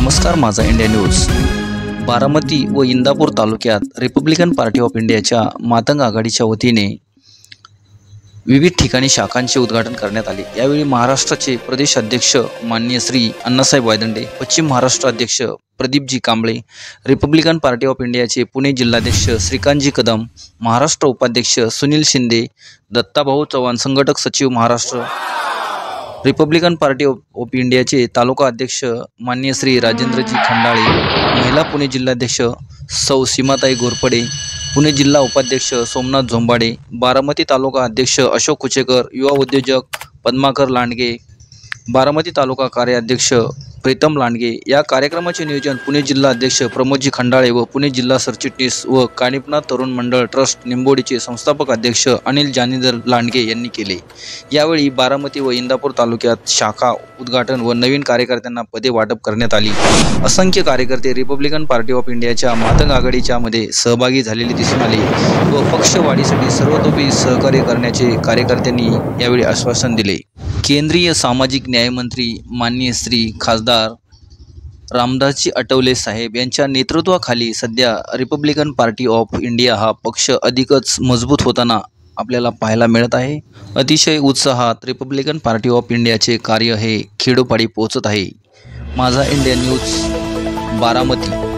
नमस्कार, माझा India news. Baramati व इंदापूर तालुक्यात रिपब्लिकन पार्टी ऑफ इंडियाच्या मातंग आघाडीच्या वतीने विविध ठिकाणी शाखांचे उद्घाटन करण्यात आले। यावेळी महाराष्ट्राचे प्रदेश अध्यक्ष माननीय श्री अण्णासाहेब वायदंडे, पश्चिम महाराष्ट्र अध्यक्ष प्रदीपजी कांबळे, रिपब्लिकन पार्टी ऑफ इंडियाचे पुणे जिल्हाध्यक्ष श्रीकांतजी कदम, महाराष्ट्र उपाध्यक्ष सुनील शिंदे, दत्ताभाऊ चव्हाण संघटक सचिव महाराष्ट्र, रिपब्लिकन पार्टी ऑफ इंडियाचे तालुका अध्यक्ष माननीय श्री राजेंद्रजी खंडाळे, महिला पुणे जिल्हाध्यक्ष सौ सीमाताई घोरपडे, पुणे जिल्हा उपाध्यक्ष सोमनाथ झोंबाडे, बारामती तालुका अध्यक्ष अशोक कुचेकर, युवा उद्योजक पद्माकर लांडगे, बारामती तालुका कार्याध्यक्ष प्रीतम लांडगे। या कार्यक्रमाचे नियोजन पुणे जिल्हा अध्यक्ष प्रमोदजी खंडाळे व पुणे जिल्हा सरचिटणीस व कानिपनाथ तरुण मंडळ ट्रस्ट निंबोडीचे संस्थापक अध्यक्ष अनिल जानीधर लांडगे यांनी केले। यावेळी बारामती व इंदापूर तालुक्यात शाखा उद्घाटन व नवीन कार्यकर्त्यांना पदे वाटप करण्यात आली। असंख्य कार्यकर्ते रिपब्लिकन पार्टी ऑफ इंडियाच्या मातंग आघाडीच्या मध्ये सहभागी झालेले दिसून आले व पक्षवाढीसाठी सर्वतोपरी सहकार्य करण्याचे कार्यकर्त्यांनी यावेळी आश्वासन दिले। केंद्रीय सामाजिक न्याय मंत्री माननीय श्री खासदार रामदासजी आठवले साहेब यांच्या नेतृत्वाखाली सध्या रिपब्लिकन पार्टी ऑफ इंडिया हा पक्ष अधिकच मजबूत होताना आपल्याला पाहायला मिळत आहे। अतिशय उत्साहात रिपब्लिकन पार्टी ऑफ इंडियाचे कार्य हे खेडोपाडी पोहोचत आहे। माझा इंडिया न्यूज, बारामती।